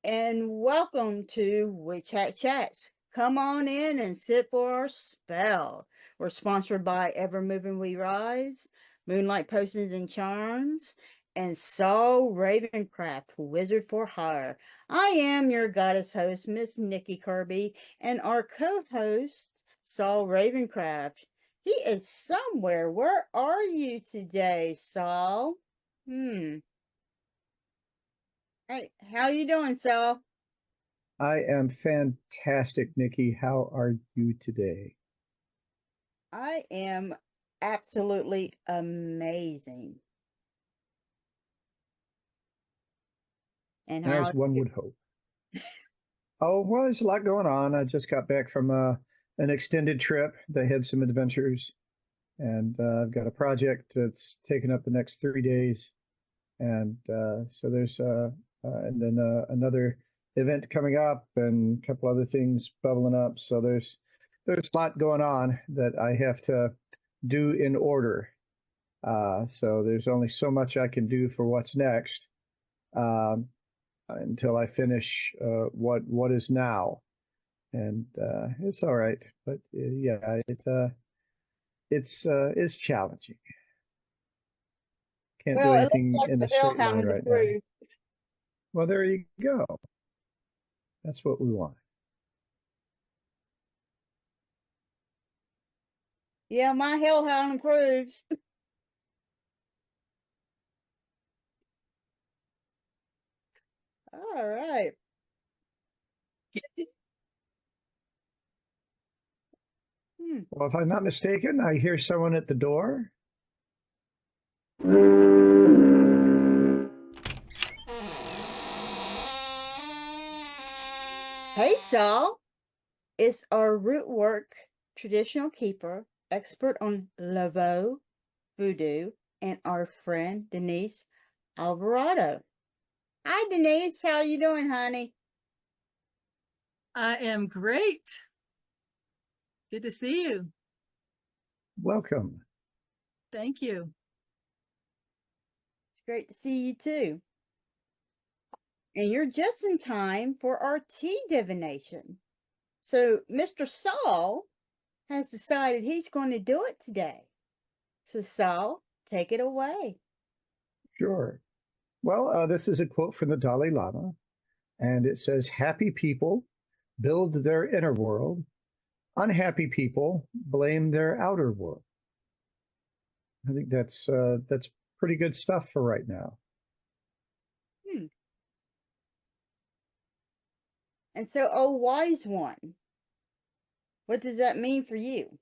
And welcome to Witch Hat Chats. Come on in and sit for our spell. We're sponsored by Evermoving We Rise, Moonlight Potions and Charms, and Saul Ravencraft, Wizard for Hire. I am your goddess host, Miss Nikki Kirby, and our co-host, Saul Ravencraft. He is somewhere. Where are you today, Saul? Hey, how you doing, Saul? I am fantastic, Nikki. How are you today? I am absolutely amazing. And how As one would hope. Oh, well, there's a lot going on. I just got back from an extended trip. They had some adventures, and I've got a project that's taken up the next 3 days. And so there's and then another event coming up and a couple other things bubbling up. So there's a lot going on that I have to do in order. So there's only so much I can do for what's next until I finish what is now. And it's all right, but yeah, it's challenging. Can't do anything in a straight line right now. Well, there you go. That's what we want. Yeah, my hellhound improves. All right. Well, if I'm not mistaken, I hear someone at the door. Hey, Saul. It's our rootwork traditional keeper, expert on Laveau, Voodoo, and our friend Denise Alvarado. Hi, Denise. How you doing, honey? I am great. Good to see you. Welcome. Thank you. It's great to see you too. And you're just in time for our tea divination. So Mr. Saul has decided he's going to do it today. So Saul, take it away. Sure. Well, this is a quote from the Dalai Lama, and it says, "Happy people build their inner world. Unhappy people blame their outer world." I think that's pretty good stuff for right now. And so, oh wise one, what does that mean for you?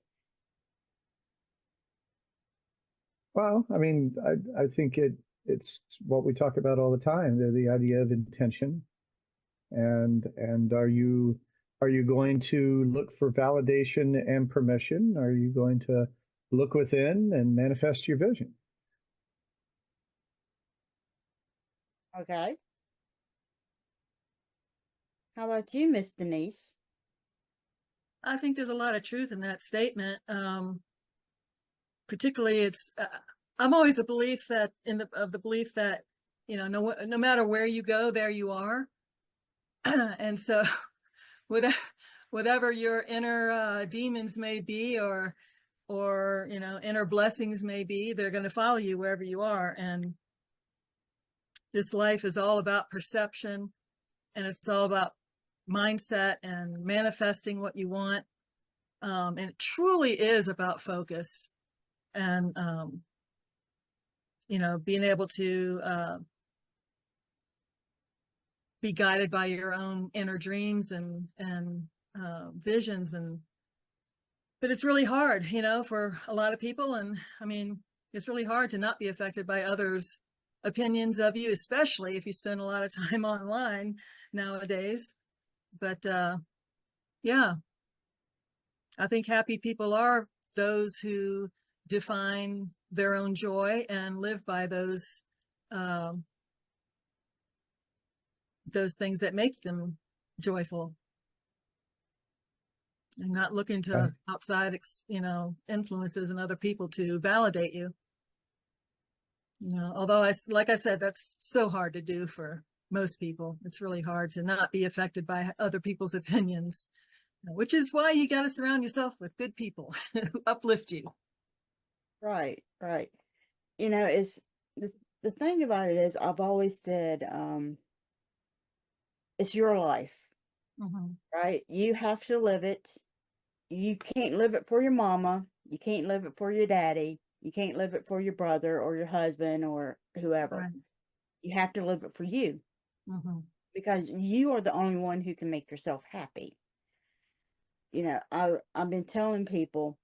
Well, I mean, I think it's what we talk about all the time, the idea of intention. And are you going to look for validation and permission? Are you going to look within and manifest your vision? Okay. How about you, Miss Denise? I think there's a lot of truth in that statement. Particularly, it's I'm always the belief that you know, no matter where you go, there you are. And so, whatever your inner demons may be, or you know, inner blessings may be, they're going to follow you wherever you are. And this life is all about perception, and it's all about mindset and manifesting what you want. And it truly is about focus and, you know, being able to be guided by your own inner dreams and visions. But it's really hard, you know, for a lot of people. And I mean, it's really hard to not be affected by others' opinions of you, especially if you spend a lot of time online nowadays. But yeah, I think happy people are those who define their own joy and live by those things that make them joyful, and not looking to outside, you know, influences and other people to validate you. You know, although like I said, that's so hard to do for most people. It's really hard to not be affected by other people's opinions, which is why you got to surround yourself with good people who uplift you. Right, right. You know, it's the thing about it is, I've always said, it's your life, right? You have to live it. You can't live it for your mama. You can't live it for your daddy. You can't live it for your brother or your husband or whoever. Right. You have to live it for you, because you are the only one who can make yourself happy. You know, I've been telling people,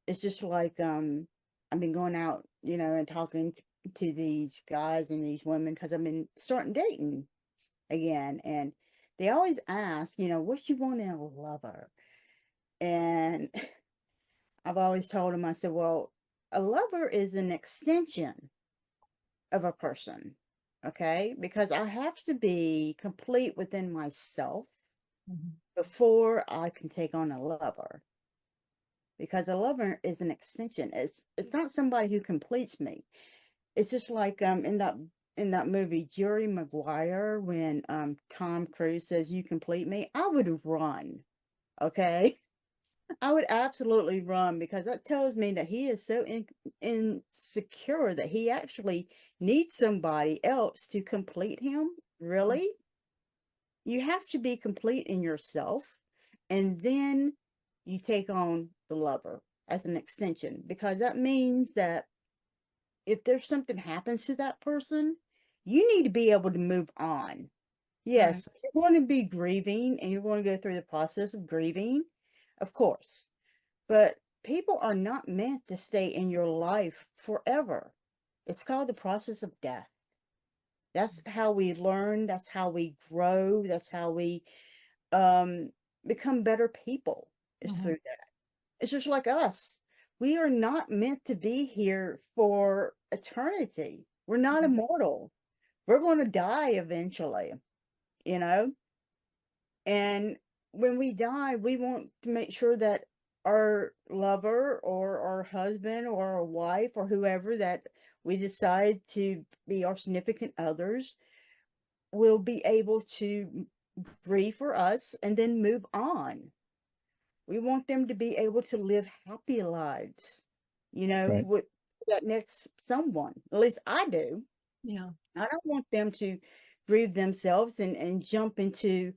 it's just like, I've been going out, you know, and talking to these guys and these women, because I've been starting dating again, and they always ask, you know, what you want in a lover. And I've always told them, I said, well, a lover is an extension of a person, okay? Because I have to be complete within myself before I can take on a lover. Because a lover is an extension. It's not somebody who completes me. It's just like in that movie Jerry Maguire, when Tom Cruise says, "You complete me," I would have run. Okay. I would absolutely run, because that tells me that he is so insecure that he actually needs somebody else to complete him. Really? You have to be complete in yourself, and then you take on the lover as an extension, because that means that if there's something happens to that person, you need to be able to move on. Yes, you're going to be grieving, and you're going to go through the process of grieving, of course. But people are not meant to stay in your life forever. It's called the process of death. That's how we learn. That's how we grow. That's how we become better people. Is through that. It's just like us. We are not meant to be here for eternity. We're not immortal. We're going to die eventually, you know? And when we die, we want to make sure that our lover or our husband or our wife or whoever that we decide to be our significant others will be able to grieve for us and then move on. We want them to be able to live happy lives, you know, with that next someone. At least I do. Yeah. I don't want them to grieve themselves and jump into,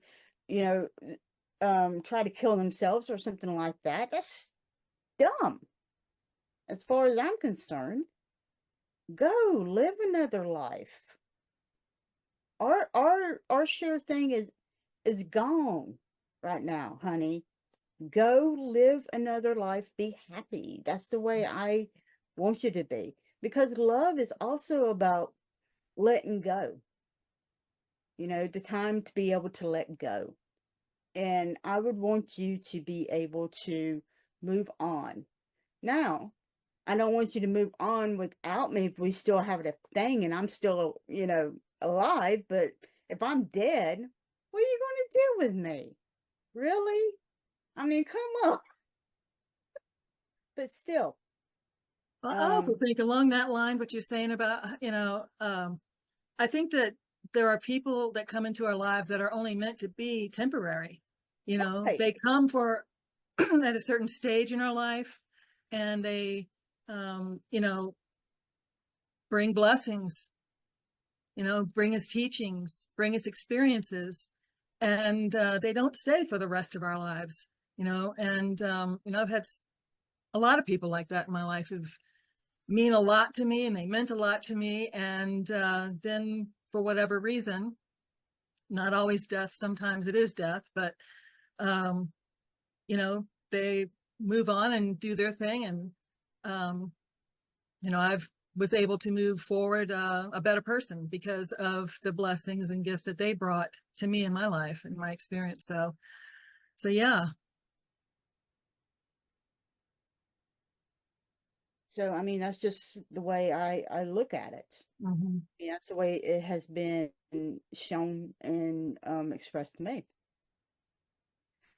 you know, try to kill themselves or something like that. That's dumb. As far as I'm concerned, go live another life. Our sure thing is gone right now, honey. Go live another life, be happy. That's the way I want you to be. Because love is also about letting go. You know, the time to be able to let go. And I would want you to be able to move on. Now, I don't want you to move on without me if we still have a thing and I'm still, you know, alive. But if I'm dead, what are you going to do with me? Really? I mean, come on. But still. Well, I also think along that line, what you're saying about, you know, I think that there are people that come into our lives that are only meant to be temporary. You know, they come for at a certain stage in our life, and they, you know, bring blessings, you know, bring us teachings, bring us experiences, and they don't stay for the rest of our lives, you know. And, you know, I've had a lot of people like that in my life who've mean a lot to me, and they meant a lot to me. And then for whatever reason, not always death. Sometimes it is death, but, you know, they move on and do their thing. And, you know, I've was able to move forward a better person because of the blessings and gifts that they brought to me in my life and my experience. So yeah. So, I mean, that's just the way I look at it. Mm-hmm. Yeah, that's the way it has been shown and expressed to me.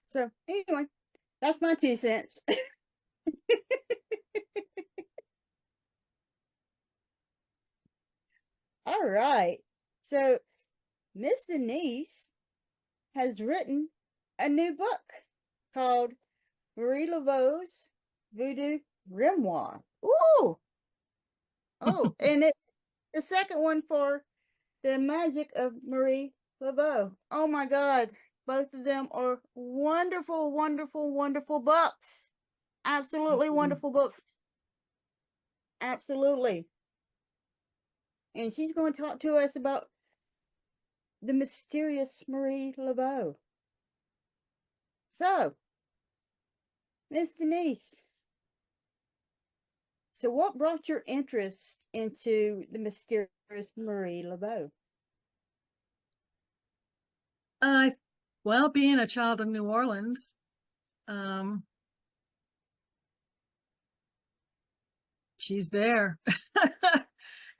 So, anyway, that's my 2 cents. All right. So, Miss Denise has written a new book called Marie Laveau's Voodoo Grimoire. Ooh! Oh, and it's the second one for The Magic of Marie Laveau. Oh my God. Both of them are wonderful, wonderful, wonderful books. Absolutely wonderful books. Absolutely. And she's going to talk to us about the mysterious Marie Laveau. So, Miss Denise, so what brought your interest into the mysterious Marie Laveau? Well, being a child of New Orleans, she's there.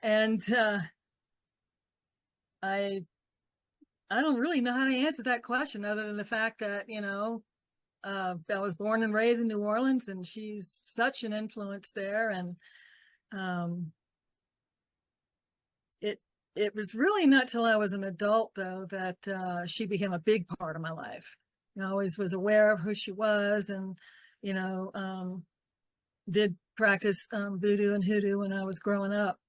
And I don't really know how to answer that question other than the fact that, you know, I was born and raised in New Orleans, and she's such an influence there. And it was really not till I was an adult, though, that she became a big part of my life. I always was aware of who she was, and, you know, did practice voodoo and hoodoo when I was growing up,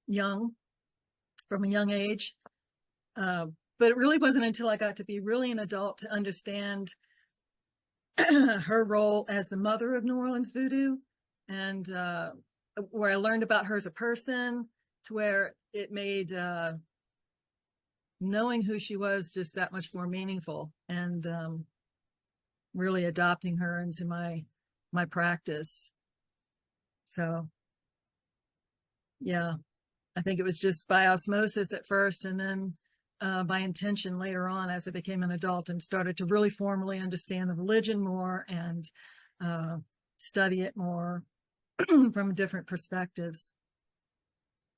young, from a young age. But it really wasn't until I got to be really an adult to understand her role as the mother of New Orleans voodoo, and where I learned about her as a person, to where it made knowing who she was just that much more meaningful, and really adopting her into my practice. So yeah, I think it was just by osmosis at first, and then by intention later on as I became an adult and started to really formally understand the religion more and study it more from different perspectives.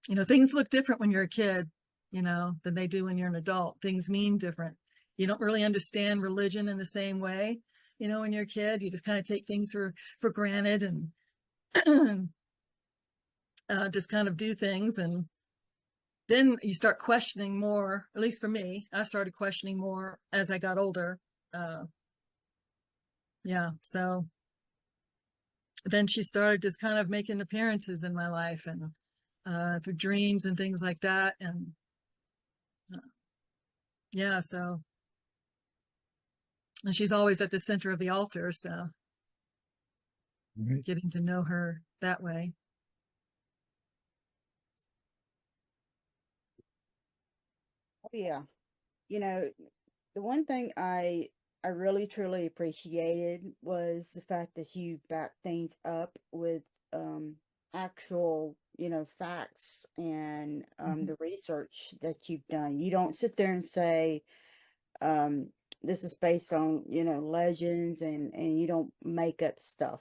You know, things look different when you're a kid, you know, than they do when you're an adult. Things mean different. You don't really understand religion in the same way, you know, when you're a kid. You just kind of take things for granted and just kind of do things. And then you start questioning more. At least for me, I started questioning more as I got older. Yeah, so then she started just kind of making appearances in my life, and through dreams and things like that. And yeah, so, and she's always at the center of the altar, so getting to know her that way. Oh, yeah. You know, the one thing I really truly appreciated was the fact that you back things up with actual, you know, facts and the research that you've done. You don't sit there and say this is based on, you know, legends, and you don't make up stuff.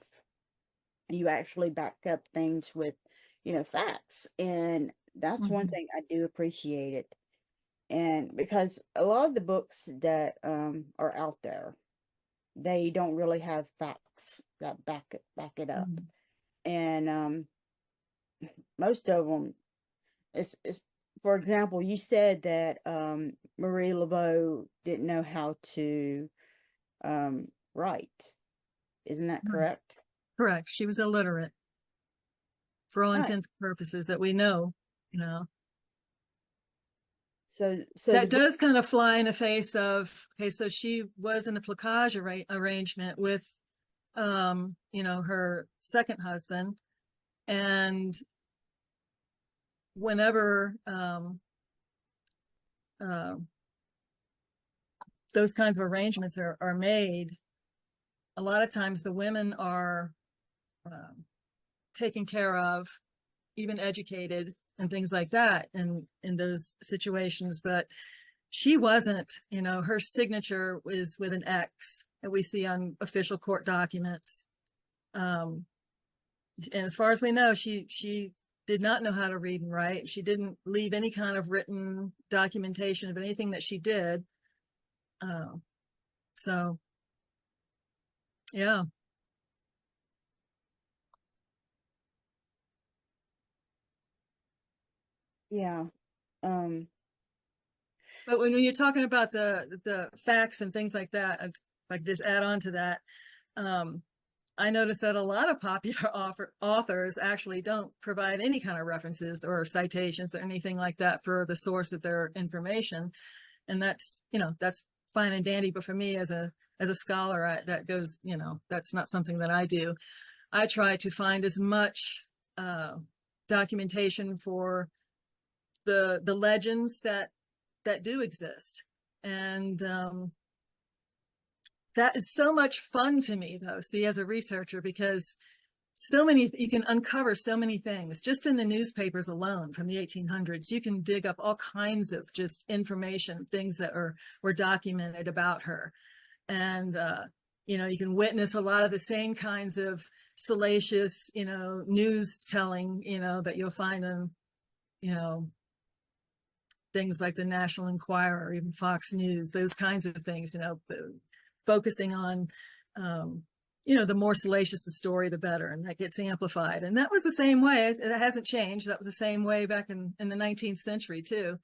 You actually back up things with, you know, facts. And that's one thing I do appreciate it. And because a lot of the books that are out there, they don't really have facts that back it up. And most of them, it's for example, you said that Marie Laveau didn't know how to write. Isn't that correct? Correct. She was illiterate for all Right. intents and purposes that we know, you know. So That does kind of fly in the face of, okay, so she was in a placage arrangement with, you know, her second husband. And whenever those kinds of arrangements are made, a lot of times the women are taken care of, even educated and things like that in those situations. But she wasn't, her signature is with an X that we see on official court documents. And as far as we know, she did not know how to read and write. She didn't leave any kind of written documentation of anything that she did. So, yeah. Yeah. But when you're talking about the facts and things like that, if I could just add on to that, I noticed that a lot of popular authors actually don't provide any kind of references or citations or anything like that for the source of their information. And that's, that's fine and dandy. But for me as a scholar, that goes, that's not something that I do. I try to find as much documentation for the legends that do exist. And that is so much fun to me, though, see, as a researcher, because you can uncover so many things just in the newspapers alone from the 1800s. You can dig up all kinds of just information, things that were documented about her. And, you can witness a lot of the same kinds of salacious, news telling, that you'll find in, things like the National Enquirer or even Fox News, those kinds of things, focusing on, the more salacious the story, the better, and that gets amplified. And that was the same way. It hasn't changed. That was the same way back in the 19th century too.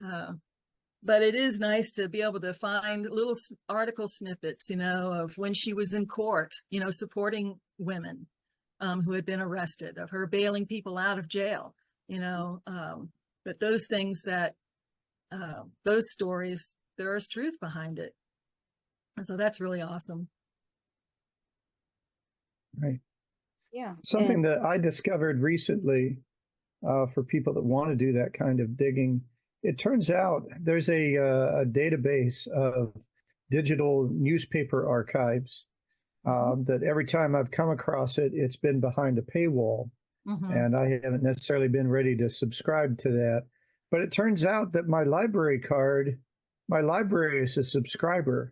But it is nice to be able to find little article snippets, of when she was in court, supporting women who had been arrested, of her bailing people out of jail, but those things those stories, there is truth behind it. And so that's really awesome. Right. Yeah. Something that I discovered recently for people that want to do that kind of digging, it turns out there's a database of digital newspaper archives that every time I've come across it, it's been behind a paywall. And I haven't necessarily been ready to subscribe to that. But it turns out that my library is a subscriber.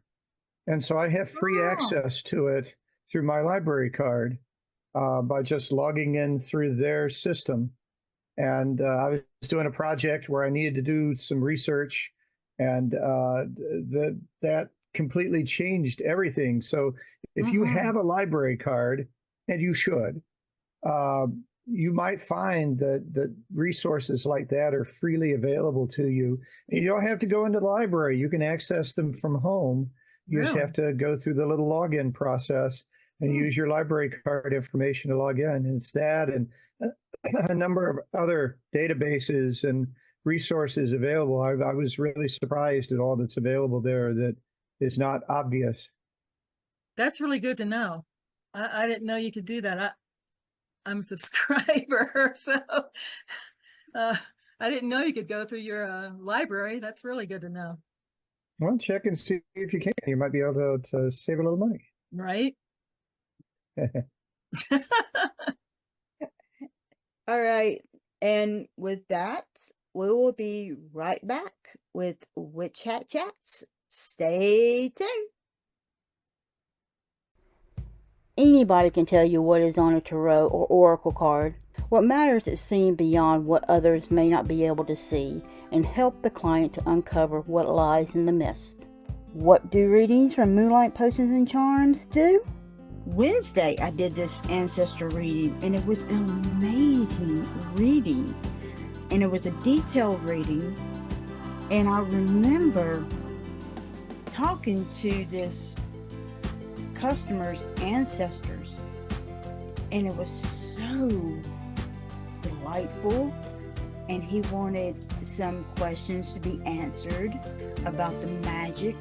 And so I have free access to it through my library card by just logging in through their system. And I was doing a project where I needed to do some research, and that completely changed everything. So if you have a library card, and you should, you might find that resources like that are freely available to you. And you don't have to go into the library. You can access them from home. You just have to go through the little login process and use your library card information to log in. And it's that and a number of other databases and resources available. I was really surprised at all that's available there that is not obvious. That's really good to know. I didn't know you could do that. I'm a subscriber, so I didn't know you could go through your library. That's really good to know. Well, check and see if you can. You might be able to save a little money. Right? All right. And with that, we will be right back with Witch Hat Chats. Stay tuned. Anybody can tell you what is on a tarot or oracle card. What matters is seeing beyond what others may not be able to see and help the client to uncover what lies in the mist. What do readings from Moonlight Potions and Charms do? Wednesday, I did this ancestor reading, and it was an amazing reading. And it was a detailed reading. And I remember talking to this customer's ancestors, and it was so delightful, and he wanted some questions to be answered about the magic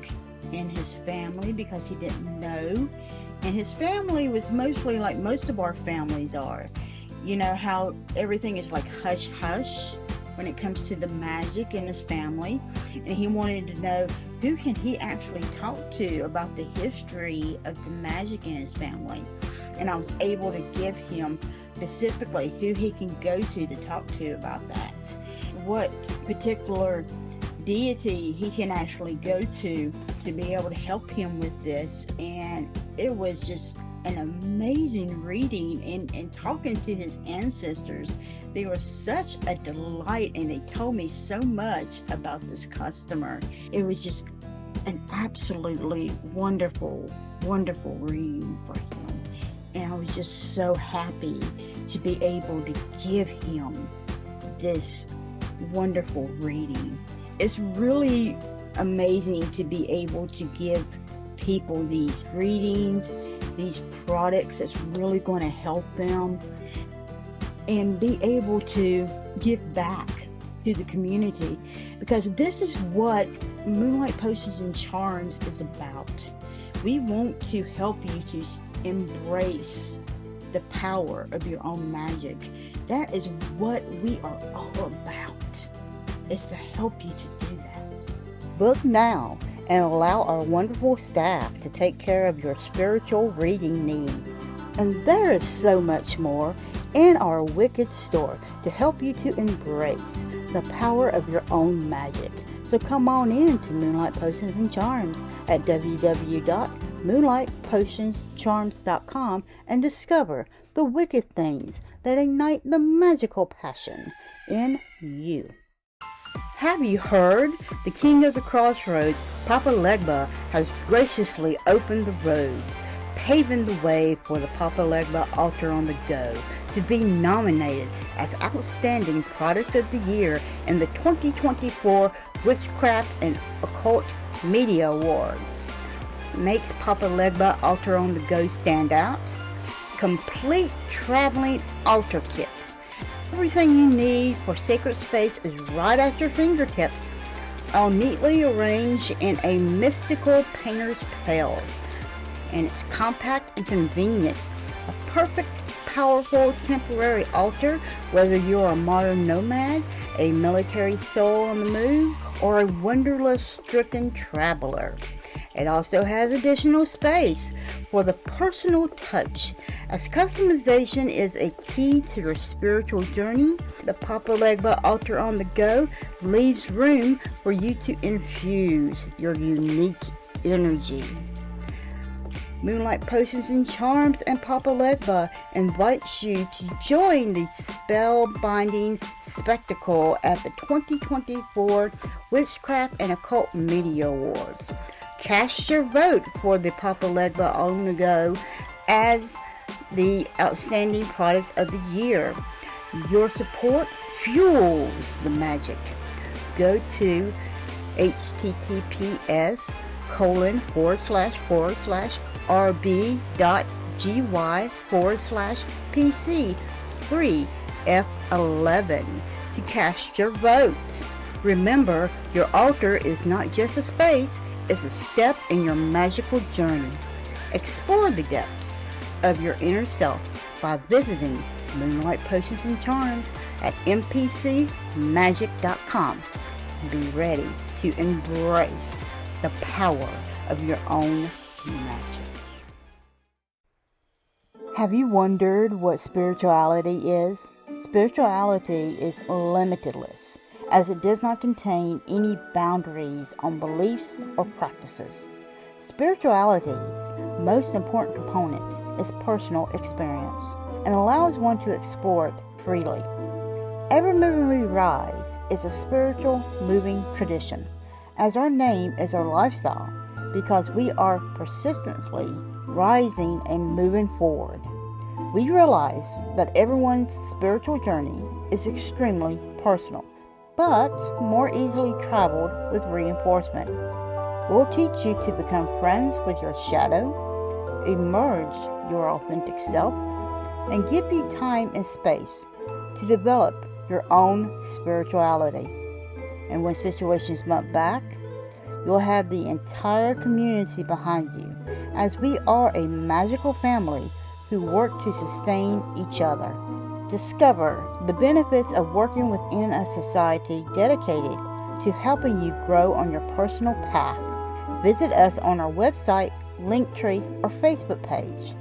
in his family because he didn't know. And his family was mostly like most of our families are, how everything is like hush hush, when it comes to the magic in his family, and he wanted to know who can he actually talk to about the history of the magic in his family. And I was able to give him specifically who he can go to talk to about that, what particular deity he can actually go to be able to help him with this. And it was just an amazing reading, and talking to his ancestors. They were such a delight, and they told me so much about this customer. It was just an absolutely wonderful reading for him, and I was just so happy to be able to give him this wonderful reading. It's really amazing to be able to give people these readings, these products that's really going to help them, and be able to give back to the community, because this is what Moonlight Potions and Charms is about. We want to help you to embrace the power of your own magic. That is what we are all about. It's to help you to do that. Book now and allow our wonderful staff to take care of your spiritual reading needs. And there is so much more in our Wicked store to help you to embrace the power of your own magic. So come on in to Moonlight Potions and Charms at www.moonlightpotionscharms.com and discover the wicked things that ignite the magical passion in you. Have you heard? The King of the Crossroads, Papa Legba, has graciously opened the roads, paving the way for the Papa Legba Altar on the Go to be nominated as Outstanding Product of the Year in the 2024 Witchcraft and Occult Media Awards. Makes Papa Legba Altar on the Go stand out? Complete traveling altar kits. Everything you need for sacred space is right at your fingertips, all neatly arranged in a mystical painter's pail. And it's compact and convenient. A perfect, powerful temporary altar, whether you're a modern nomad, a military soul on the move, or a wanderlust-stricken traveler. It also has additional space for the personal touch. As customization is a key to your spiritual journey, the Papa Legba Altar on the Go leaves room for you to infuse your unique energy. Moonlight Potions and Charms and Papa Legba invites you to join the spellbinding spectacle at the 2024 Witchcraft and Occult Media Awards. Cast your vote for the Papa Legba on the Go as the Outstanding Product of the Year. Your support fuels the magic. Go to https://rb.gy/PC3F11 to cast your vote. Remember, your altar is not just a space, it's a step in your magical journey. Explore the depths of your inner self by visiting Moonlight Potions and Charms at mpcmagic.com. Be ready to embrace the power of your own magic. Have you wondered what spirituality is? Spirituality is limitless, as it does not contain any boundaries on beliefs or practices. Spirituality's most important component is personal experience and allows one to explore it freely. Evermoving We Rise is a spiritual moving tradition, as our name is our lifestyle, because we are persistently rising and moving forward. We realize that everyone's spiritual journey is extremely personal, but more easily traveled with reinforcement. We'll teach you to become friends with your shadow, emerge your authentic self, and give you time and space to develop your own spirituality. And when situations bump back, you'll have the entire community behind you, as we are a magical family who work to sustain each other. Discover the benefits of working within a society dedicated to helping you grow on your personal path. Visit us on our website, Linktree, or Facebook page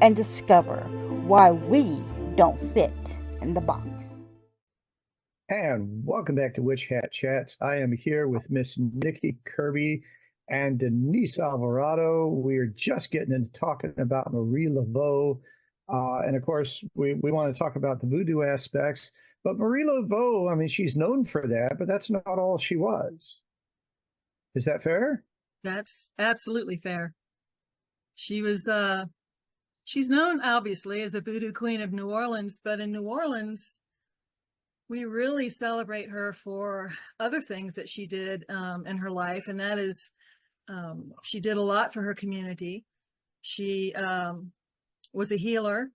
and discover why we don't fit in the box. And welcome back to Witch Hat Chats. I am here with Miss Nikki Kirby and Denise Alvarado. We're just getting into talking about Marie Laveau. And of course, we want to talk about the voodoo aspects. But Marie Laveau, I mean, she's known for that, but that's not all she was. Is that fair? That's absolutely fair. She was, she's known obviously as the Voodoo Queen of New Orleans, but in New Orleans, we really celebrate her for other things that she did in her life. And that is, she did a lot for her community. She was a healer.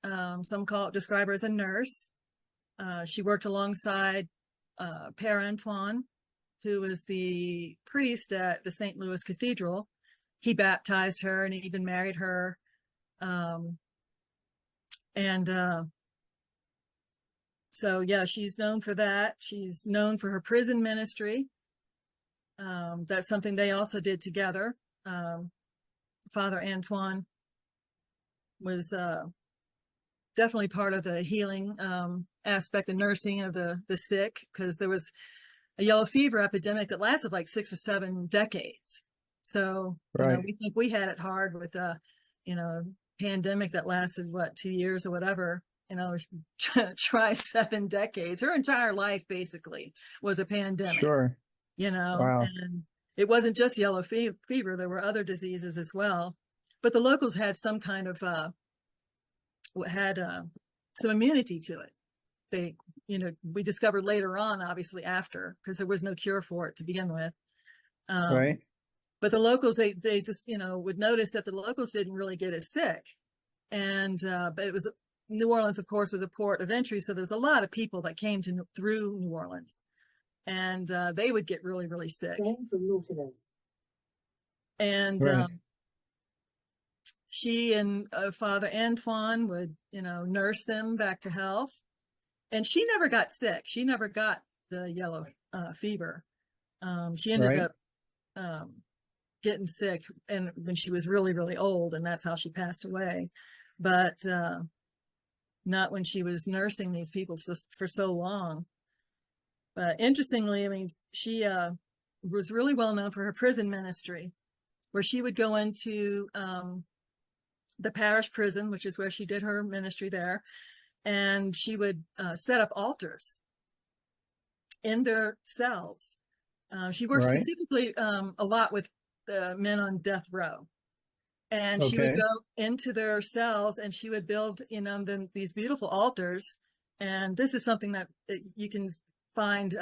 Some describe her as a nurse. She worked alongside Père Antoine, who was the priest at the St. Louis Cathedral. He baptized her and even married her. So yeah, she's known for that. She's known for her prison ministry. That's something they also did together. Father Antoine was definitely part of the healing aspect, the nursing of the sick, because there was a yellow fever epidemic that lasted like 6 or 7 decades. So, right. We think we had it hard with a, pandemic that lasted, 2 years or whatever, try 7 decades. Her entire life basically was a pandemic. Sure. Wow. And it wasn't just yellow fever. There were other diseases as well. But the locals had some kind of, some immunity to it. They, we discovered later on, obviously after, because there was no cure for it to begin with. Right. But the locals, they just, would notice that the locals didn't really get as sick. And, but it was, New Orleans, of course, was a port of entry. So there was a lot of people that came through New Orleans, and they would get really, really sick. And right. she and Father Antoine would, nurse them back to health. And she never got sick. She never got the yellow fever. She ended up getting sick and when she was really, really old, and that's how she passed away. But not when she was nursing these people for so long. But interestingly, I mean, she was really well known for her prison ministry, where she would go into the parish prison, which is where she did her ministry there, and she would set up altars in their cells. She worked specifically a lot with men on death row. And she would go into their cells and she would build, these beautiful altars. And this is something that you can find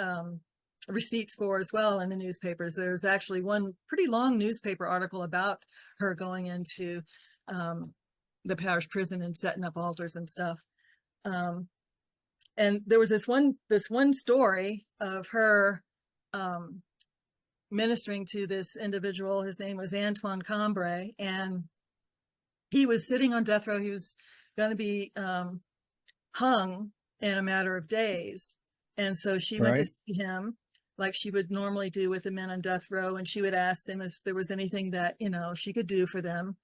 receipts for as well in the newspapers. There's actually one pretty long newspaper article about her going into the parish prison and setting up altars and stuff. And there was this one story of her ministering to this individual. His name was Antoine Cambrai, and he was sitting on death row. He was going to be hung in a matter of days. And so she went to see him like she would normally do with the men on death row. And she would ask them if there was anything that, she could do for them.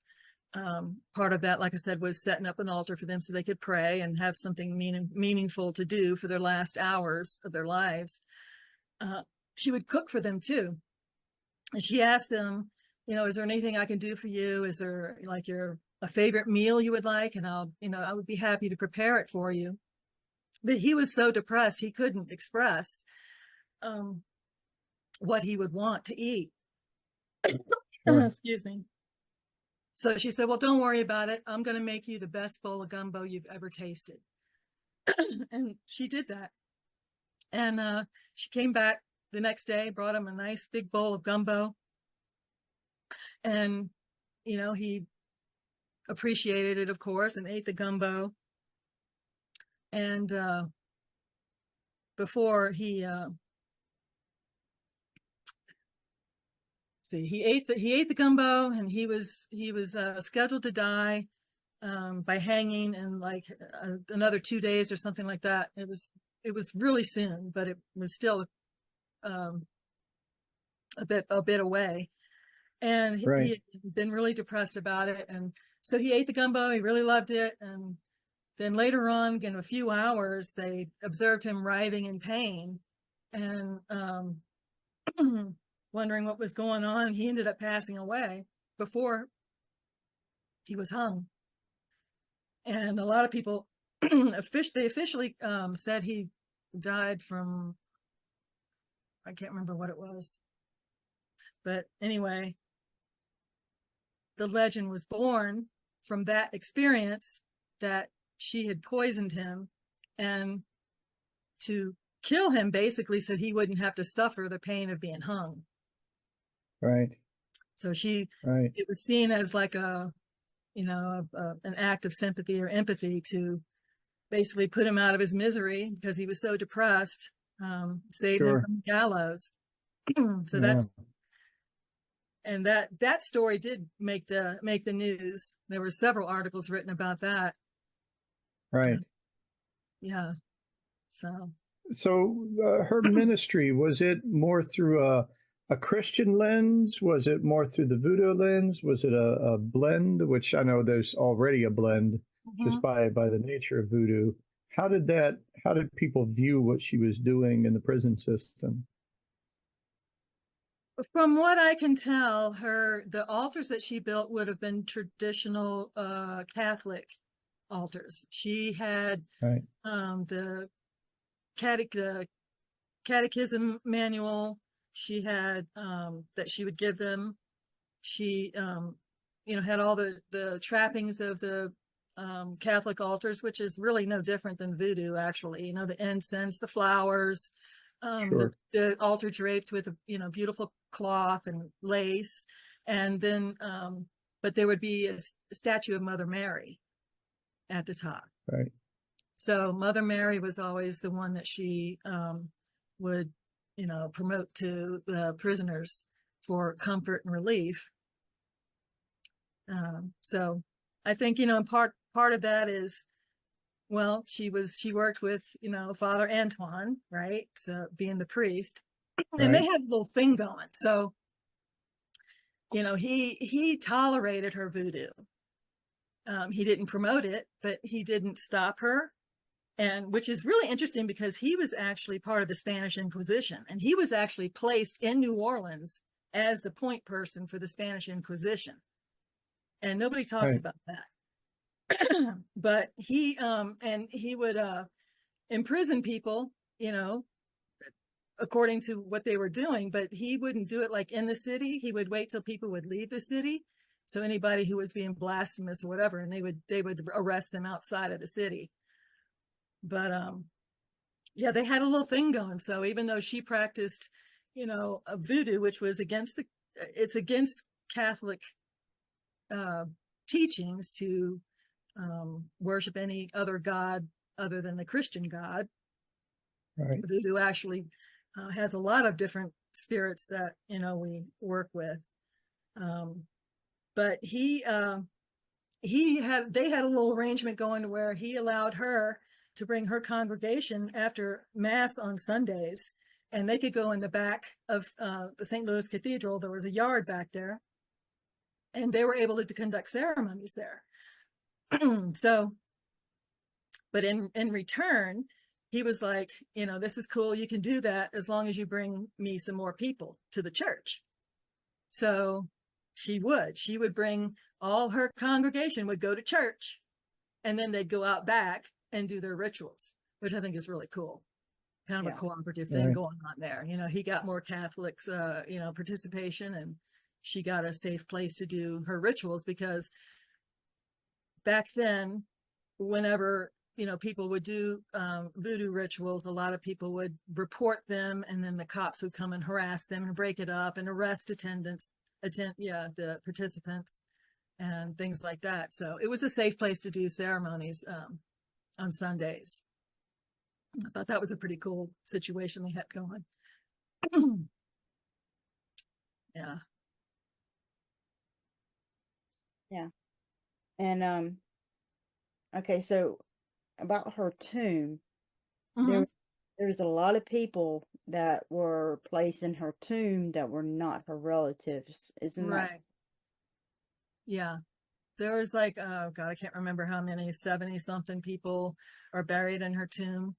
Part of that, like I said, was setting up an altar for them so they could pray and have something meaningful to do for their last hours of their lives. She would cook for them too. And she asked them, is there anything I can do for you? Is there like a favorite meal you would like? And I would be happy to prepare it for you. But he was so depressed, he couldn't express what he would want to eat. Sure. Excuse me. So she said, well, don't worry about it. I'm going to make you the best bowl of gumbo you've ever tasted. And she did that. And she came back the next day, brought him a nice big bowl of gumbo. And, he appreciated it, of course, and ate the gumbo. And before he he ate the gumbo, and he was scheduled to die. by hanging in like another 2 days or something like that. It was really soon, but it was still a bit away. And Right. he had been really depressed about it, and so he ate the gumbo. He really loved it, and then later on, in a few hours, they observed him writhing in pain, and wondering what was going on. He ended up passing away before he was hung. And a lot of people they officially said he died from, I can't remember what it was, but anyway, the legend was born from that experience, that she had poisoned him and to kill him, basically, so he wouldn't have to suffer the pain of being hung. Right. So Right. it was seen as like an act of sympathy or empathy to basically put him out of his misery because he was so depressed, save him Sure. from the gallows. So Yeah. that story did make the news. There were several articles written about that. Right. Yeah. So So her ministry, was it more through a Christian lens? Was it more through the voodoo lens? Was it a blend, which I know there's already a blend just by the nature of voodoo? How did people view what she was doing in the prison system? from what I can tell, the altars that she built would have been traditional Catholic altars. She had Right. the catechism manual. She had that she would give them. She had all the trappings of the Catholic altars, which is really no different than voodoo, actually. The incense, the flowers, Sure. the altar draped with beautiful cloth and lace, and then but there would be a statue of Mother Mary at the top. Right. So Mother Mary was always the one that she would promote to the prisoners for comfort and relief. So I think part of that is, well, she worked with Father Antoine, right? So being the priest, and they Right. had a little thing going. So he tolerated her voodoo. He didn't promote it, but he didn't stop her. And which is really interesting because he was actually part of the Spanish Inquisition, and he was actually placed in New Orleans as the point person for the Spanish Inquisition. And nobody talks Right. about that. But he would imprison people, according to what they were doing, but he wouldn't do it like in the city. He would wait till people would leave the city. So anybody who was being blasphemous or whatever, and they would arrest them outside of the city. But yeah, they had a little thing going. So even though she practiced, a voodoo, which was against Catholic teachings to worship any other god other than the Christian God. Right. Voodoo actually has a lot of different spirits that we work with. But they had a little arrangement going to where he allowed her to bring her congregation after Mass on Sundays, and they could go in the back of the St. Louis Cathedral. There was a yard back there, and they were able to conduct ceremonies there. So, but in return, he was like, this is cool. You can do that as long as you bring me some more people to the church. So she would bring all her congregation would go to church, and then they'd go out back and do their rituals, which I think is really cool. Kind of a cooperative thing Right. going on there. He got more Catholics, participation, and she got a safe place to do her rituals, because back then, whenever people would do voodoo rituals, a lot of people would report them, and then the cops would come and harass them and break it up and arrest the participants and things like that. So it was a safe place to do ceremonies on Sundays. I thought that was a pretty cool situation they had going. Yeah. Yeah. And Okay, so about her tomb, Mhm. there's a lot of people that were placed in her tomb that were not her relatives. Isn't that Right. Yeah. There was like, oh God, I can't remember how many, 70 something people are buried in her tomb.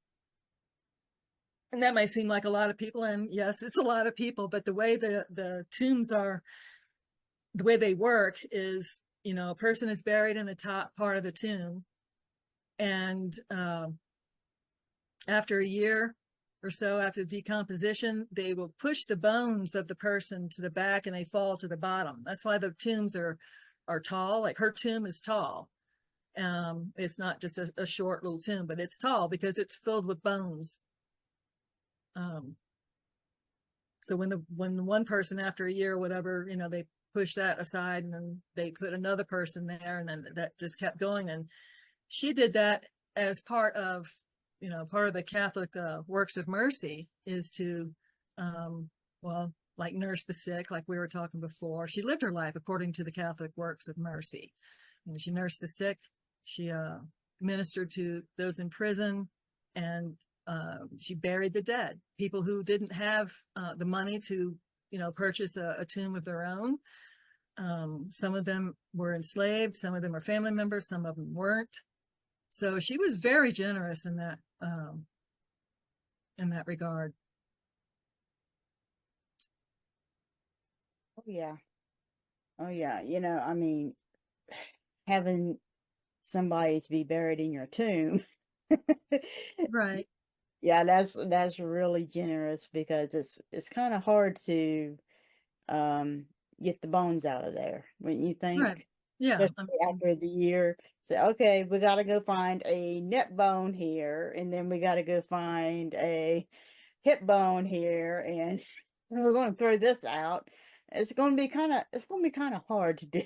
And that might seem like a lot of people. And yes, it's a lot of people, but the way the tombs are, the way they work is, a person is buried in the top part of the tomb. And after a year or so after decomposition, they will push the bones of the person to the back and they fall to the bottom. That's why the tombs are tall. Like her tomb is tall. It's not just a short little tomb, but it's tall because it's filled with bones. So when one person after a year or whatever, they push that aside and then they put another person there, and then that just kept going. And she did that as part of the Catholic works of mercy, is to well, like nurse the sick, like we were talking before. She lived her life according to the Catholic works of mercy, and she nursed the sick. She ministered to those in prison, and she buried the dead, people who didn't have the money to purchase a tomb of their own. Some of them were enslaved, some of them are family members, some of them weren't. So she was very generous in that regard. Oh yeah. Oh yeah. I mean, having somebody to be buried in your tomb. Right. Yeah, that's really generous because it's kind of hard to um get the bones out of there when you Right. think, Yeah. especially after the year. Say, okay, we got to go find a neck bone here, and then we got to go find a hip bone here, and we're going to throw this out. It's going to be kind of hard to do.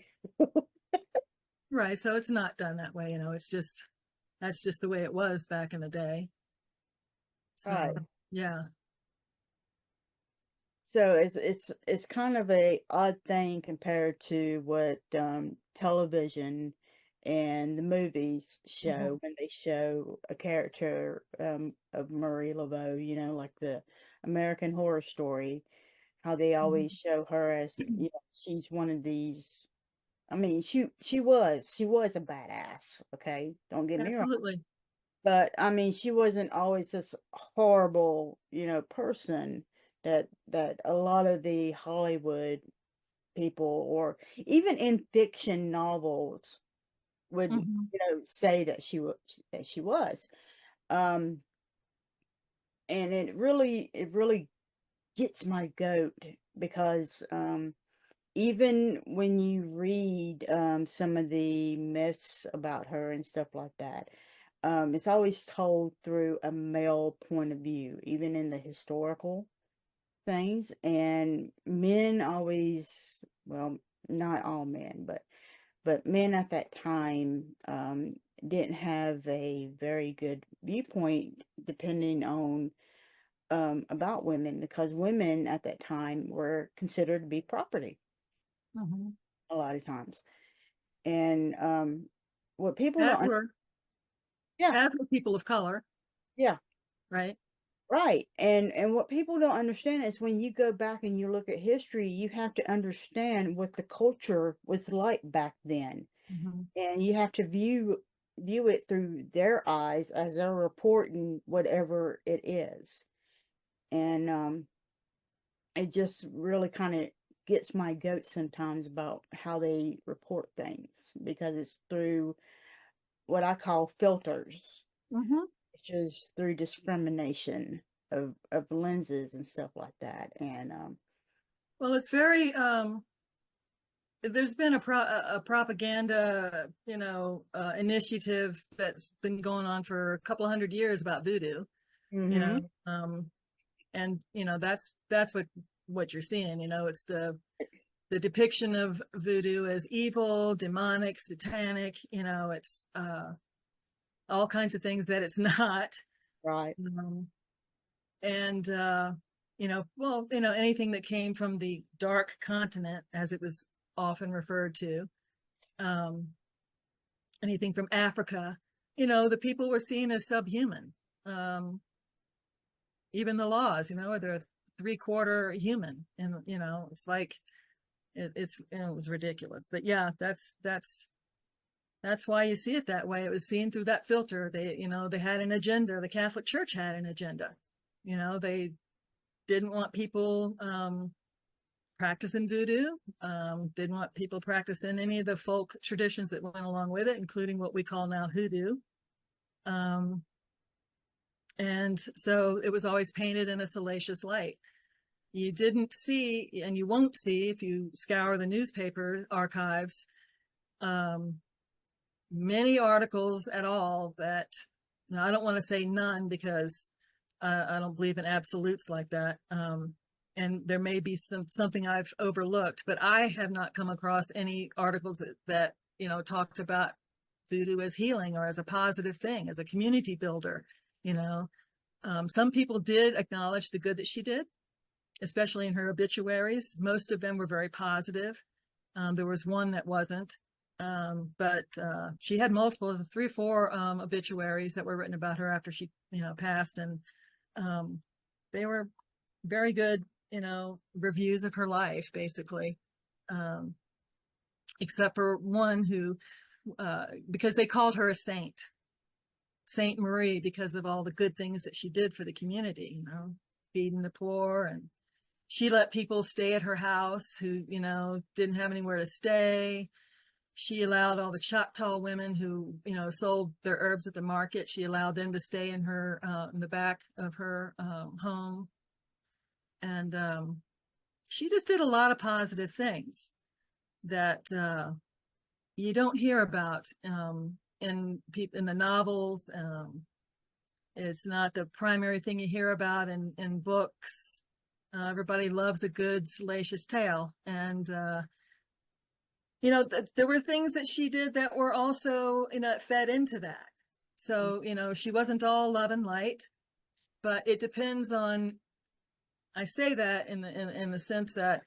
Right. So it's not done that way. That's just the way it was back in the day. So Right. yeah. So it's kind of a odd thing compared to what television and the movies show when they show a character of Marie Laveau, like the American Horror Story, how they always show her as, she's one of these. I mean, she was a badass, okay? Don't get me wrong. Absolutely. But I mean, she wasn't always this horrible, person that a lot of the Hollywood people, or even in fiction novels, would, Mhm. say that she was. Um, and it really gets my goat because even when you read some of the myths about her and stuff like that, it's always told through a male point of view, even in the historical things. And men always, well, not all men, but men at that time didn't have a very good viewpoint, depending on about women, because women at that time were considered to be property Mhm. a lot of times. And what people As don't, were yeah, as were people of color, yeah. right? Right. And what people don't understand is when you go back and you look at history, you have to understand what the culture was like back then. Mhm. And you have to view it through their eyes as they're reporting whatever it is. And it just really kind of gets my goat sometimes about how they report things, because it's through what I call filters, Mhm. which is through discrimination of lenses and stuff like that. And Well, it's very there's been a propaganda, initiative that's been going on for a couple hundred years about voodoo, you mm-hmm, know, and that's what you're seeing. It's the depiction of voodoo as evil, demonic, satanic. It's all kinds of things that it's not. right, And well, anything that came from the dark continent, as it was often referred to, anything from Africa, you know, the people were seen as subhuman. Even the laws, you know, they're 3/4 human, and you know, it's like it was ridiculous. But yeah, that's why you see it that way. It was seen through that filter. They, you know, they had an agenda. The Catholic Church had an agenda. You know, they didn't want people practicing voodoo, didn't want people practicing any of the folk traditions that went along with it, including what we call now hoodoo. And so it was always painted in a salacious light. You didn't see, and you won't see if you scour the newspaper archives, many articles at all that, now I don't want to say none because I don't believe in absolutes like that. And there may be something I've overlooked, but I have not come across any articles that you know, talked about voodoo as healing or as a positive thing, as a community builder. You know, some people did acknowledge the good that she did, especially in her obituaries. Most of them were very positive. There was one that wasn't, but she had multiple, 3 or 4 obituaries that were written about her after she, you know, passed, and they were very good, you know, reviews of her life, basically, except for one who, because they called her a saint. Saint Marie, because of all the good things that she did for the community, you know, feeding the poor, and she let people stay at her house who, you know, didn't have anywhere to stay. She allowed all the Choctaw women who, you know, sold their herbs at the market, she allowed them to stay in her, in the back of her home. And she just did a lot of positive things that you don't hear about in the novels. It's not the primary thing you hear about in books. Everybody loves a good salacious tale, and you know, there were things that she did that were also, you know, fed into that. So you know, she wasn't all love and light, but it depends on. I say that in the sense that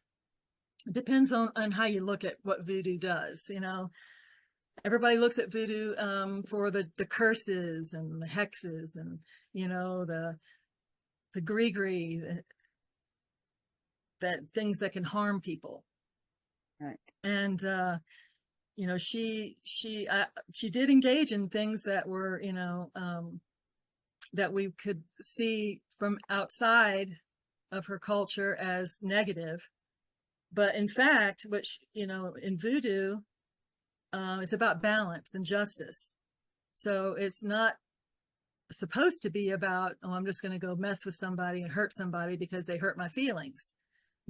it depends on how you look at what voodoo does. You know, everybody looks at voodoo for the curses and the hexes, and you know, the gree, that things that can harm people. Right. And you know, she did engage in things that were, you know, that we could see from outside of her culture as negative, but in fact, which, you know, in voodoo, it's about balance and justice. So it's not supposed to be about, oh, I'm just going to go mess with somebody and hurt somebody because they hurt my feelings,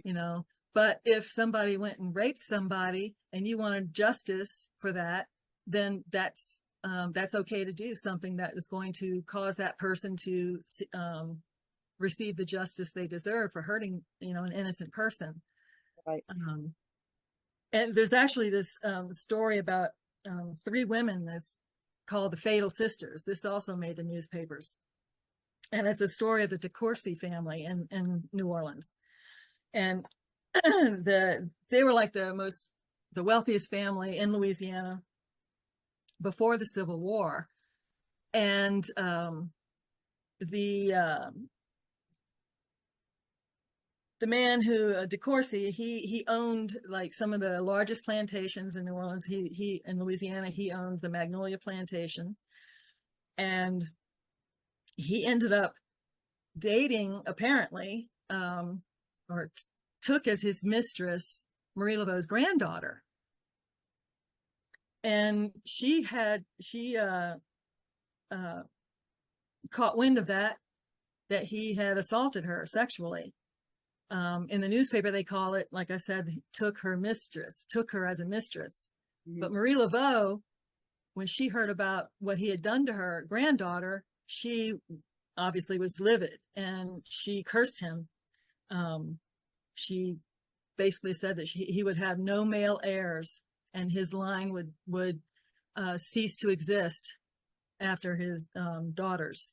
you know. But if somebody went and raped somebody and you wanted justice for that, then that's okay to do something that is going to cause that person to receive the justice they deserve for hurting, you know, an innocent person. Right. And there's actually this story about 3 women that's called the Fatal Sisters. This also made the newspapers. And it's a story of the DeCourcy family in New Orleans. And they were like the wealthiest family in Louisiana before the Civil War. And the man who, DeCourcy, he owned like some of the largest plantations in New Orleans. He in Louisiana, he owned the Magnolia Plantation. And he ended up dating, apparently, or took as his mistress, Marie Laveau's granddaughter. And she caught wind of that he had assaulted her sexually. In the newspaper, they call it, like I said, took her as a mistress. Mm-hmm. But Marie Laveau, when she heard about what he had done to her granddaughter, she obviously was livid and she cursed him. She basically said that he would have no male heirs and his line would cease to exist after his daughters.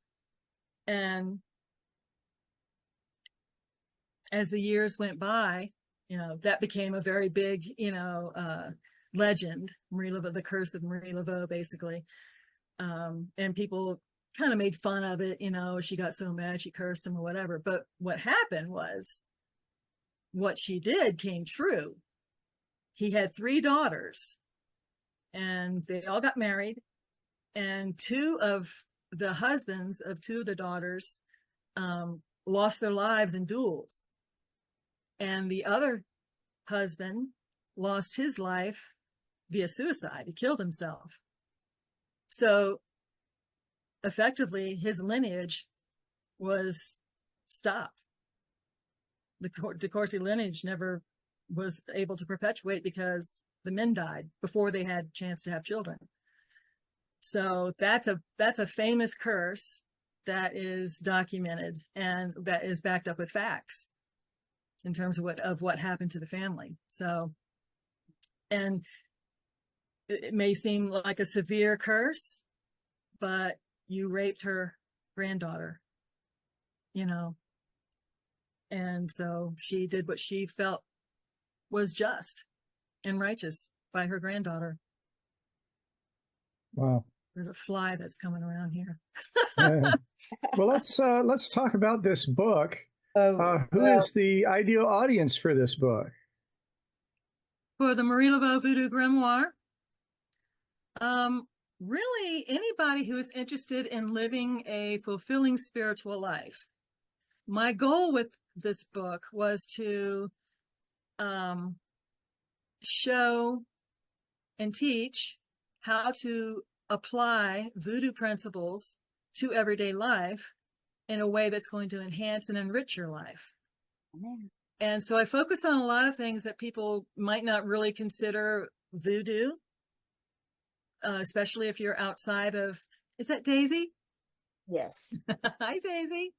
And as the years went by, you know, that became a very big, you know, legend, Marie Laveau, the curse of Marie Laveau, basically. And people kind of made fun of it, you know, she got so mad, she cursed him or whatever. But what happened was what she did came true. He had 3 daughters and they all got married, and 2 of the husbands of 2 of the daughters lost their lives in duels. And the other husband lost his life via suicide. He killed himself. So effectively, his lineage was stopped. The De Courcy lineage never was able to perpetuate because the men died before they had a chance to have children. So that's a famous curse that is documented and that is backed up with facts in terms of what happened to the family. So, and it may seem like a severe curse, but you raped her granddaughter, you know, and so she did what she felt was just and righteous by her granddaughter. Wow. There's a fly that's coming around here. Well, let's talk about this book. Oh, Who well, is the ideal audience for this book? For the Marie Laveau Voodoo Grimoire, really anybody who is interested in living a fulfilling spiritual life. My goal with this book was to show and teach how to apply voodoo principles to everyday life in a way that's going to enhance and enrich your life. And so I focus on a lot of things that people might not really consider voodoo, especially if you're outside of, is that Daisy? yes. Hi, Daisy.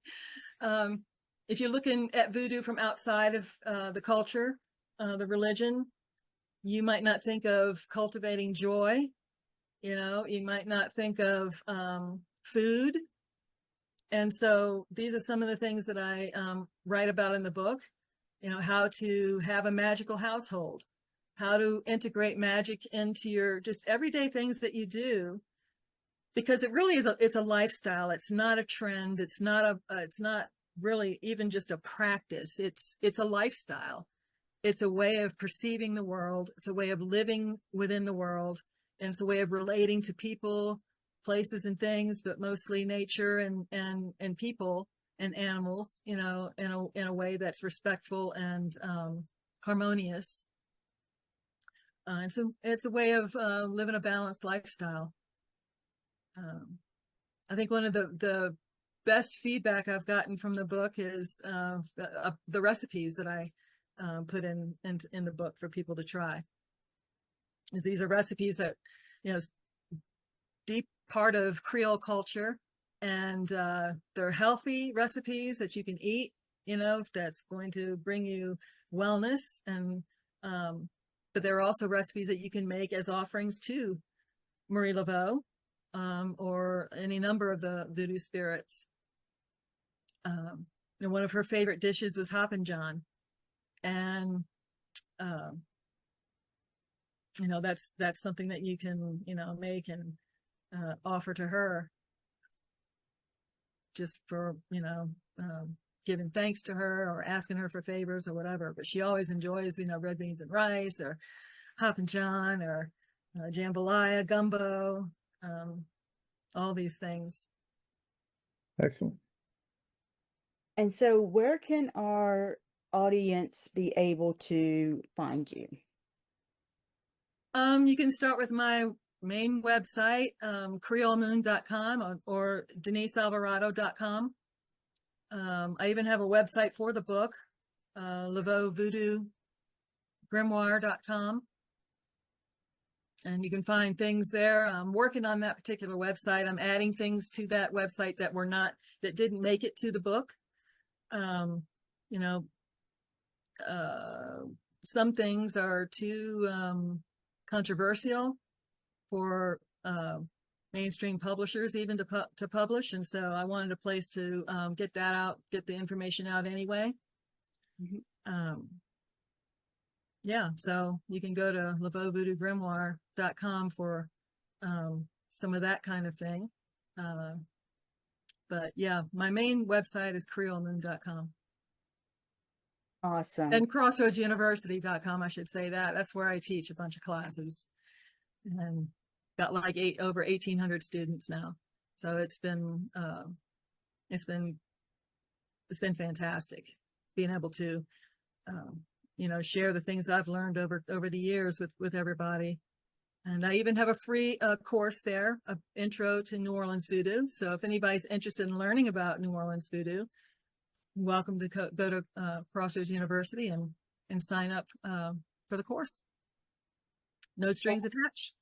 If you're looking at voodoo from outside of the culture, the religion, you might not think of cultivating joy. You know, you might not think of food. And so these are some of the things that I write about in the book. You know, how to have a magical household, how to integrate magic into your just everyday things that you do, because it really is it's a lifestyle. It's not a trend. It's not really even just a practice. It's a lifestyle. It's a way of perceiving the world. It's a way of living within the world. And it's a way of relating to people, places and things, but mostly nature and people and animals, you know, in a way that's respectful and harmonious. And so it's a way of living a balanced lifestyle. I think one of the best feedback I've gotten from the book is the recipes that I put in the book for people to try. These are recipes that, you know, is deep part of Creole culture, and they're healthy recipes that you can eat, you know, that's going to bring you wellness. And but there are also recipes that you can make as offerings to Marie Laveau or any number of the voodoo spirits. And one of her favorite dishes was Hoppin' John, and you know, that's something that you can, you know, make and offer to her just for, you know, giving thanks to her or asking her for favors or whatever. But she always enjoys, you know, red beans and rice or Hoppin' John or jambalaya, gumbo, all these things. Excellent. And so where can our audience be able to find you? You can start with my main website, creolemoon.com or denisealvarado.com. I even have a website for the book, Laveau Voodoo Grimoire.com. And you can find things there. I'm working on that particular website. I'm adding things to that website that didn't make it to the book. You know, some things are too controversial for mainstream publishers even to publish, and so I wanted a place to get that out, get the information out anyway. Mm-hmm. Yeah, so you can go to LaveauVoodooGrimoire.com for some of that kind of thing. But yeah, my main website is creolemoon.com. Awesome. And crossroadsuniversity.com, I should say that. That's where I teach a bunch of classes. And got like over 1,800 students now. So it's been fantastic being able to share the things I've learned over the years with everybody. And I even have a free course there, an intro to New Orleans Voodoo. So if anybody's interested in learning about New Orleans Voodoo, you're welcome to go to Crossroads University and sign up for the course. No strings attached.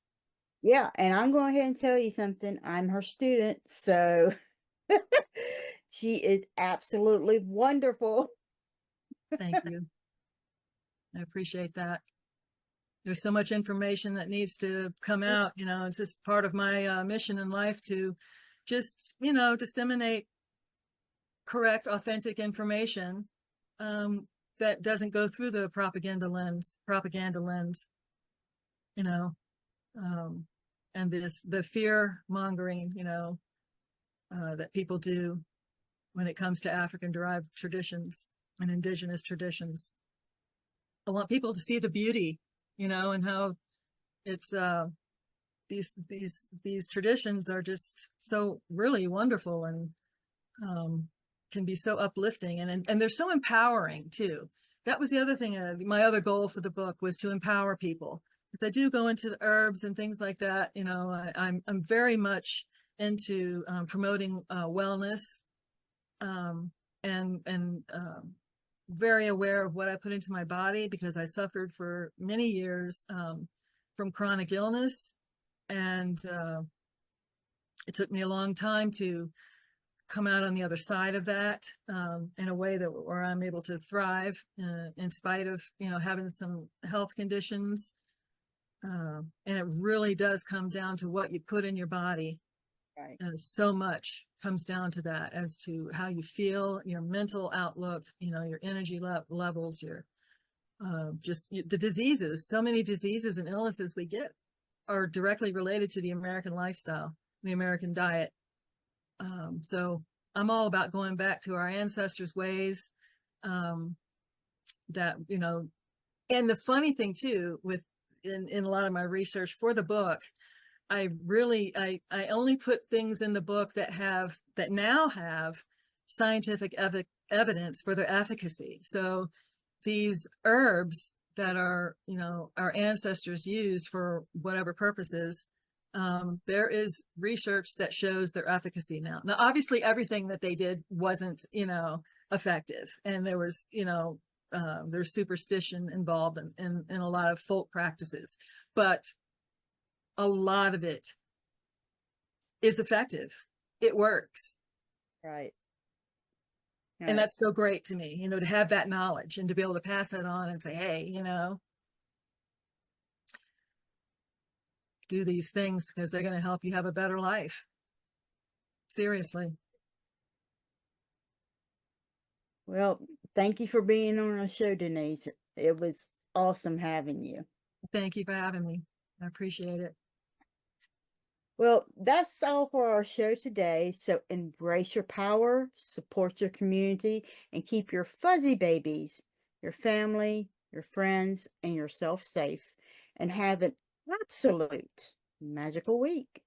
Yeah, and I'm going ahead and tell you something. I'm her student, so she is absolutely wonderful. Thank you. I appreciate that. There's so much information that needs to come out. It's just part of my mission in life to just, disseminate correct, authentic information that doesn't go through the propaganda lens, and the fear mongering, that people do when it comes to African derived traditions and indigenous traditions. I want people to see the beauty, and how it's these traditions are just so really wonderful and can be so uplifting and they're so empowering too. That was the other thing. My other goal for the book was to empower people. Because I do go into the herbs and things like that. I'm very much into promoting wellness and very aware of what I put into my body because I suffered for many years from chronic illness. And it took me a long time to come out on the other side of that in a way where I'm able to thrive in spite of, having some health conditions. And it really does come down to what you put in your body. Right. And so much comes down to that as to how you feel, your mental outlook, your energy levels, your the diseases. So many diseases and illnesses we get are directly related to the American lifestyle, the American diet. So I'm all about going back to our ancestors' ways. That and the funny thing too, in a lot of my research for the book, I only put things in the book that now have scientific evidence for their efficacy. So these herbs that our ancestors used for whatever purposes, there is research that shows their efficacy now. Now, obviously, everything that they did wasn't, effective, and there was, there's superstition involved in a lot of folk practices, but a lot of it is effective. It works. Right. And that's so great to me, to have that knowledge and to be able to pass that on and say, hey, do these things because they're going to help you have a better life. Seriously. Well, thank you for being on our show, Denise. It was awesome having you. Thank you for having me. I appreciate it. Well, that's all for our show today. So embrace your power, support your community, and keep your fuzzy babies, your family, your friends, and yourself safe. And have an absolute magical week.